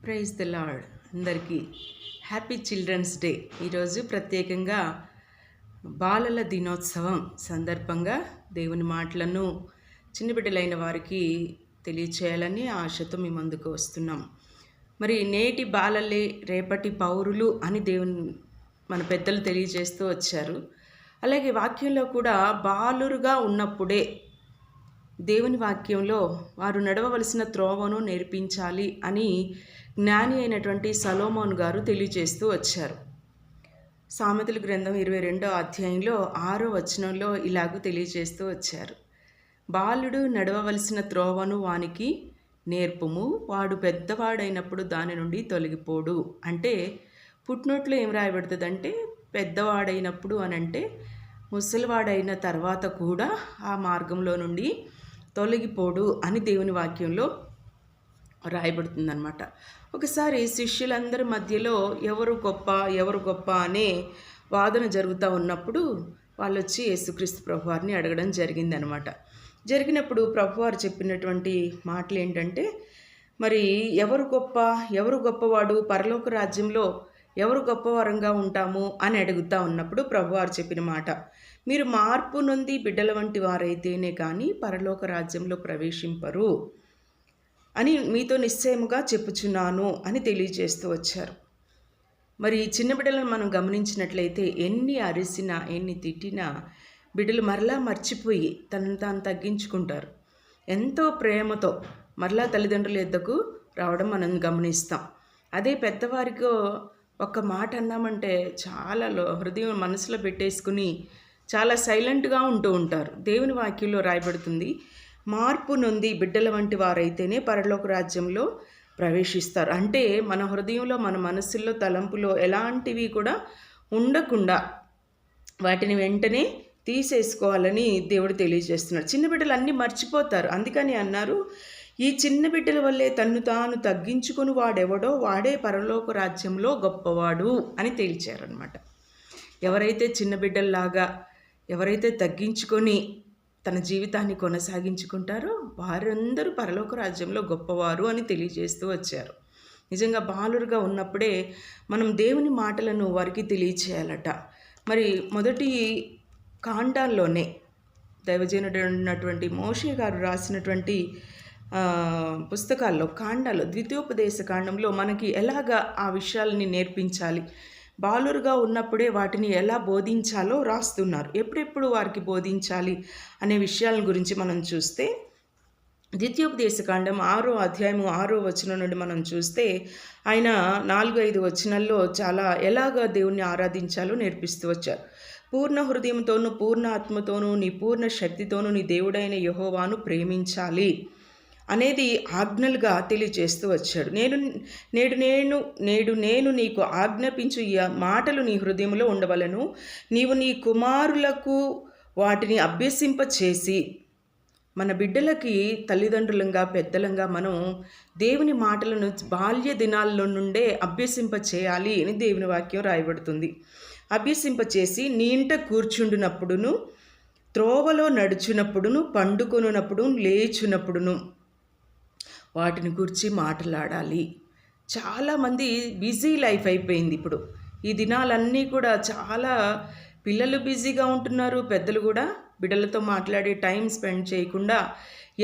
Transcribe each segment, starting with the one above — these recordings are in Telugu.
Praise the Lord. అందరికీ హ్యాపీ చిల్డ్రన్స్ డే. ఈరోజు ప్రత్యేకంగా బాలల దినోత్సవం సందర్భంగా దేవుని మాటలను చిన్న బిడ్డలైన వారికి తెలియచేయాలని ఆశతో మీ ముందుకు వస్తున్నాం. మరి నేటి బాలలే రేపటి పౌరులు అని మన పెద్దలు తెలియజేస్తూ వచ్చారు. అలాగే వాక్యంలో కూడా బాలురుగా ఉన్నప్పుడే దేవుని వాక్యంలో వారు నడవవలసిన త్రోవను నేర్పించాలి అని జ్ఞాని అయినటువంటి సలోమోన్ గారు తెలియజేస్తూ వచ్చారు. సామెతల గ్రంథం 22వ అధ్యాయంలో 6వ వచనంలో ఇలాగూ తెలియజేస్తూ వచ్చారు. బాలుడు నడవవలసిన త్రోవను వానికి నేర్పుము, వాడు పెద్దవాడైనప్పుడు దాని నుండి తొలగిపోడు. అంటే పుట్టినోట్లో ఏం రాయబడుతుందంటే పెద్దవాడైనప్పుడు అనంటే ముసలివాడైన తర్వాత కూడా ఆ మార్గంలో నుండి తొలగిపోడు అని దేవుని వాక్యంలో రాయబడుతుందన్నమాట. ఒకసారి శిష్యులందరి మధ్యలో ఎవరు గొప్ప అనే వాదన జరుగుతూ ఉన్నప్పుడు వాళ్ళు వచ్చి యేసుక్రీస్తు ప్రభువారిని అడగడం జరిగిందనమాట. జరిగినప్పుడు ప్రభువారు చెప్పినటువంటి మాటలు ఏంటంటే, మరి ఎవరు గొప్పవాడు, పరలోక రాజ్యంలో ఎవరు గొప్పవారంగా ఉంటాము అని అడుగుతూ ఉన్నప్పుడు ప్రభువారు చెప్పిన మాట, మీరు మార్పు నొంది బిడ్డల వంటి వారైతేనే కానీ పరలోక రాజ్యంలో ప్రవేశింపరు అని మీతో నిశ్చయముగా చెప్పుచున్నాను అని తెలియజేస్తూ వచ్చారు. మరి చిన్న బిడ్డలను మనం గమనించినట్లయితే ఎన్ని అరిసినా ఎన్ని తిట్టినా బిడ్డలు మరలా మర్చిపోయి తనను తాను తగ్గించుకుంటారు. ఎంతో ప్రేమతో మరలా తల్లిదండ్రుల యొద్దకు రావడం మనం గమనిస్తాం. అదే పెద్దవారికో ఒక్క మాట అన్నామంటే చాలా హృదయం మనసులో పెట్టేసుకుని చాలా సైలెంట్గా ఉంటూ ఉంటారు. దేవుని వాక్యంలో రాయబడుతుంది, మార్పు నొంది బిడ్డల వంటి వారైతేనే పరలోక రాజ్యంలో ప్రవేశిస్తారు. అంటే మన హృదయంలో మన మనసుల్లో తలంపులో ఎలాంటివి కూడా ఉండకుండా వాటిని వెంటనే తీసేసుకోవాలని దేవుడు తెలియజేస్తున్నాడు. చిన్న బిడ్డలు అన్నీ మర్చిపోతారు. అందుకని అన్నారు, ఈ చిన్న బిడ్డల వల్లే తన్ను తాను తగ్గించుకుని వాడెవడో వాడే పరలోక రాజ్యంలో గొప్పవాడు అని తేల్చారనమాట. ఎవరైతే చిన్న బిడ్డల్లాగా ఎవరైతే తగ్గించుకొని తన జీవితాన్ని కొనసాగించుకుంటారో వారందరూ పరలోక రాజ్యంలో గొప్పవారు అని తెలియజేస్తూ వచ్చారు. నిజంగా బాలురుగా ఉన్నప్పుడే మనం దేవుని మాటలను వారికి తెలియచేయాలట. మరి మొదటి కాండాల్లోనే దైవజనుడు ఉన్నటువంటి మోషే గారు రాసినటువంటి పుస్తకాల్లో కాండాల్లో ద్వితీయోపదేశ కాండంలో మనకి ఎలాగా ఆ విషయాలని నేర్పించాలి, బాలురుగా ఉన్నప్పుడే వాటిని ఎలా బోధించాలో రాస్తున్నారు. ఎప్పుడెప్పుడు వారికి బోధించాలి అనే విషయాల గురించి మనం చూస్తే ద్వితీయోపదేశకాండం 6వ అధ్యాయము 6వ వచనం నుండి మనం చూస్తే ఆయన 4-5 వచనాల్లో చాలా ఎలాగా దేవుణ్ణి ఆరాధించాలో నేర్పిస్తూ వచ్చారు. పూర్ణ హృదయంతోనూ పూర్ణ ఆత్మతోనూ నీ పూర్ణ శక్తితోనూ నీ దేవుడైన యెహోవాను ప్రేమించాలి అనేది ఆజ్ఞలుగా తెలియజేస్తూ వచ్చాడు. నేడు నేను నీకు ఆజ్ఞాపించు ఈ మాటలు నీ హృదయంలో ఉండవలను. నీవు నీ కుమారులకు వాటిని అభ్యసింపచేసి, మన బిడ్డలకి తల్లిదండ్రులంగా పెద్దలంగా మనం దేవుని మాటలను బాల్య దినాల్లో నుండే అభ్యసింపచేయాలి అని దేవుని వాక్యం రాయబడుతుంది. అభ్యసింపచేసి నీ ఇంట కూర్చుండునప్పుడును, త్రోవలో నడుచునప్పుడును, పండుకొనున్నప్పుడు, లేచునప్పుడును వాటిని గురించి మాట్లాడాలి. చాలామంది బిజీ లైఫ్ అయిపోయింది ఇప్పుడు. ఈ దినాలన్నీ కూడా చాలా పిల్లలు బిజీగా ఉంటున్నారు, పెద్దలు కూడా బిడ్డలతో మాట్లాడే టైం స్పెండ్ చేయకుండా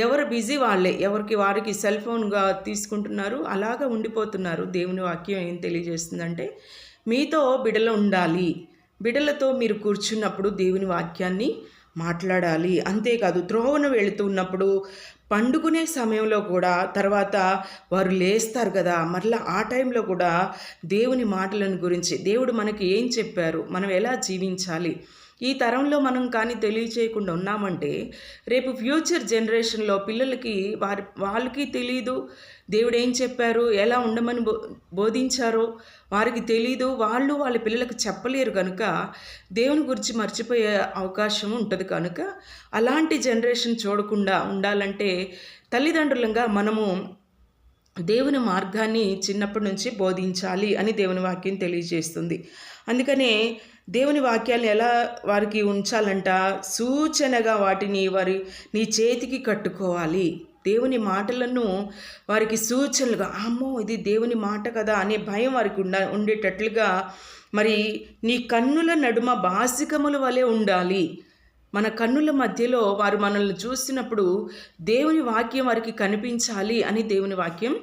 ఎవరు బిజీ వాళ్ళే ఎవరికి వారికి సెల్ ఫోన్గా తీసుకుంటున్నారు, అలాగా ఉండిపోతున్నారు. దేవుని వాక్యం ఏం తెలియజేస్తుందంటే మీతో బిడ్డలు ఉండాలి, బిడ్డలతో మీరు కూర్చున్నప్పుడు దేవుని వాక్యాన్ని మాట్లాడాలి. అంతేకాదు త్రోవన వెళుతున్నప్పుడు, పండుకునే సమయంలో కూడా, తర్వాత వారు లేస్తారు కదా మరలా ఆ టైంలో కూడా దేవుని మాటలను గురించి దేవుడు మనకి ఏం చెప్పారు, మనం ఎలా జీవించాలి, ఈ తరంలో మనం కానీ తెలియచేయకుండా ఉన్నామంటే రేపు ఫ్యూచర్ జనరేషన్లో పిల్లలకి వాళ్ళకి తెలియదు దేవుడు ఏం చెప్పారు, ఎలా ఉండమని బోధించారో వారికి తెలీదు, వాళ్ళ పిల్లలకు చెప్పలేరు. కనుక దేవుని గురించి మర్చిపోయే అవకాశం ఉంటుంది. కనుక అలాంటి జనరేషన్ చూడకుండా ఉండాలంటే తల్లిదండ్రులంగా మనము దేవుని మార్గాన్ని చిన్నప్పటి నుంచి బోధించాలి అని దేవుని వాక్యం తెలియజేస్తుంది. అందుకనే దేవుని వాక్యాలను ఎలా వారికి ఉంచాలంట, సూచనగా వాటిని నీ చేతికి కట్టుకోవాలి. దేవుని మాటలను వారికి సూచనలుగా, అమ్మో ఇది దేవుని మాట కదా అనే భయం వారికి ఉండేటట్లుగా, మరి నీ కన్నుల నడుమ బాసికముల వలె ఉండాలి. మన కన్నుల మధ్యలో వారు మనల్ని చూసినప్పుడు దేవుని వాక్యం వారికి కనిపించాలి అని దేవుని వాక్యం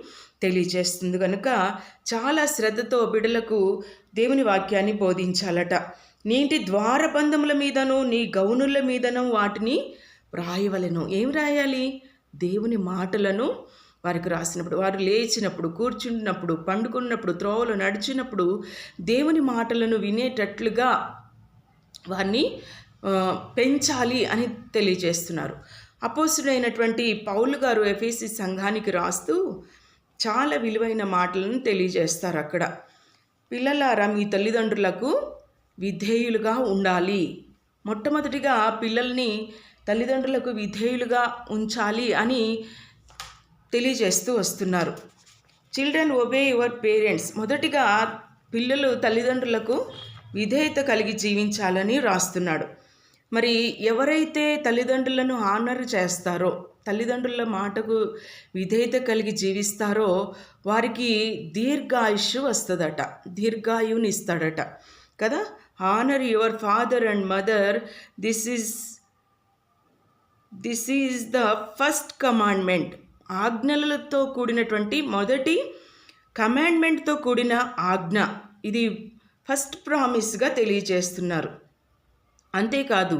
తెలియజేస్తుంది. కనుక చాలా శ్రద్ధతో బిడ్డలకు దేవుని వాక్యాన్ని బోధించాలట. నీ ఇంటి ద్వారబంధముల మీదను నీ గౌనుల మీదను వాటిని రాయవలెను. ఏం రాయాలి? దేవుని మాటలను వారికి రాసినప్పుడు, వారు లేచినప్పుడు, కూర్చున్నప్పుడు, పండుకున్నప్పుడు, త్రోవలో నడిచినప్పుడు దేవుని మాటలను వినేటట్లుగా వారిని పెంచాలి అని తెలియజేస్తున్నారు. అపోస్తుడైనటువంటి పౌలు గారు ఎఫెసీ సంఘానికి రాస్తూ చాలా విలువైన మాటలను తెలియజేస్తారు అక్కడ. పిల్లలారా, మీ తల్లిదండ్రులకు విధేయులుగా ఉండాలి. మొట్టమొదటిగా పిల్లల్ని తల్లిదండ్రులకు విధేయులుగా ఉంచాలి అని తెలియజేస్తూ వస్తున్నారు. Children obey your parents. మొదటిగా పిల్లలు తల్లిదండ్రులకు విధేయత కలిగి జీవించాలని రాస్తున్నాడు. మరి ఎవరైతే తల్లిదండ్రులను ఆనర్ చేస్తారో, తల్లిదండ్రుల మాటకు విధేయత కలిగి జీవిస్తారో వారికి దీర్ఘాయుష్ వస్తుందట, దీర్ఘాయువుని ఇస్తాడట కదా. Honour your father and mother, this is the first commandment. ఆజ్ఞలతో కూడినటువంటి మొదటి కమాండ్మెంట్తో కూడిన ఆజ్ఞ. ఇది ఫస్ట్ ప్రామిస్గా తెలియజేస్తున్నారు. అంతేకాదు,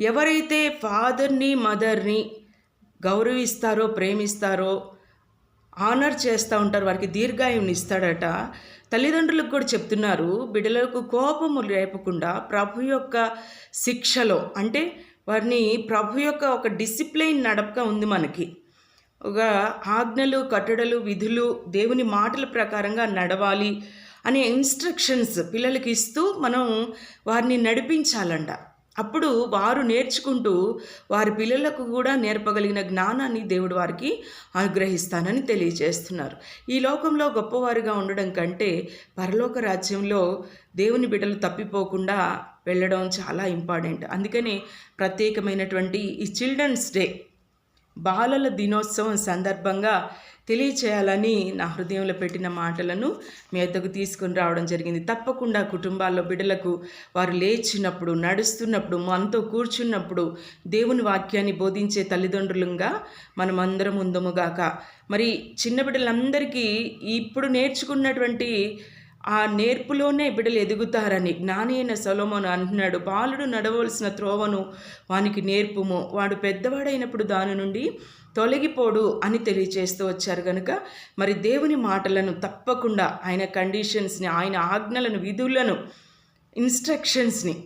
ఎవరైతే ఫాదర్ని మదర్ని గౌరవిస్తారో, ప్రేమిస్తారో, ఆనర్ చేస్తూ ఉంటారు, వారికి దీర్ఘాయువుని ఇస్తాడట. తల్లిదండ్రులకు కూడా చెప్తున్నారు, బిడ్డలకు కోపము రేపకుండా ప్రభు యొక్క శిక్షలో, అంటే వారిని ప్రభు యొక్క ఒక డిసిప్లైన్ నడపక ఉంది మనకి. ఒక ఆజ్ఞలు, కట్టడలు, విధులు, దేవుని మాటల ప్రకారంగా నడవాలి అనే ఇన్స్ట్రక్షన్స్ పిల్లలకి ఇస్తూ మనం వారిని నడిపించాలంట. అప్పుడు వారు నేర్చుకుంటూ వారి పిల్లలకు కూడా నేర్పగలిగిన జ్ఞానాన్ని దేవుడు వారికి అనుగ్రహిస్తానని తెలియజేస్తున్నారు. ఈ లోకంలో గొప్పవారిగా ఉండడం కంటే పరలోక రాజ్యంలో దేవుని బిడ్డలు తప్పిపోకుండా వెళ్ళడం చాలా ఇంపార్టెంట్. అందుకని ప్రత్యేకమైనటువంటి ఈ చిల్డ్రన్స్ డే, బాలల దినోత్సవం సందర్భంగా తెలియచేయాలని నా హృదయంలో పెట్టిన మాటలను మీ వద్దకు తీసుకొని రావడం జరిగింది. తప్పకుండా కుటుంబాల్లో బిడ్డలకు వారు లేచినప్పుడు, నడుస్తున్నప్పుడు, మనతో కూర్చున్నప్పుడు దేవుని వాక్యాన్ని బోధించే తల్లిదండ్రులుగా మనమందరం ఉందముగాక. మరి చిన్న బిడ్డలందరికీ ఇప్పుడు నేర్చుకున్నటువంటి ఆ నేర్పులోనే బిడ్డలు ఎదుగుతారని జ్ఞాని అయిన సొలొమోను అంటున్నాడు. బాలుడు నడవలసిన త్రోవను వానికి నేర్పుము, వాడు పెద్దవాడైనప్పుడు దాని నుండి తొలగిపోడు అని తెలియచేస్తూ వచ్చారు. కనుక మరి దేవుని మాటలను తప్పకుండా, ఆయన కండిషన్స్ని, ఆయన ఆజ్ఞలను, విధులను, ఇన్స్ట్రక్షన్స్ని,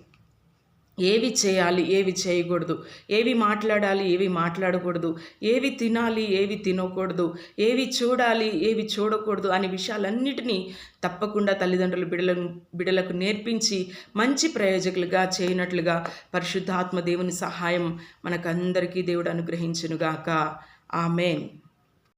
ఏవి చేయాలి, ఏవి చేయకూడదు, ఏవి మాట్లాడాలి, ఏవి మాట్లాడకూడదు, ఏవి తినాలి, ఏవి తినకూడదు, ఏవి చూడాలి, ఏవి చూడకూడదు అనే విషయాలన్నిటినీ తప్పకుండా తల్లిదండ్రులు బిడ్డలకు నేర్పించి మంచి ప్రయోజకులుగా చేయనట్లుగా పరిశుద్ధాత్మ దేవుని సహాయం మనకందరికీ దేవుడు అనుగ్రహించునుగాక. ఆమేన్.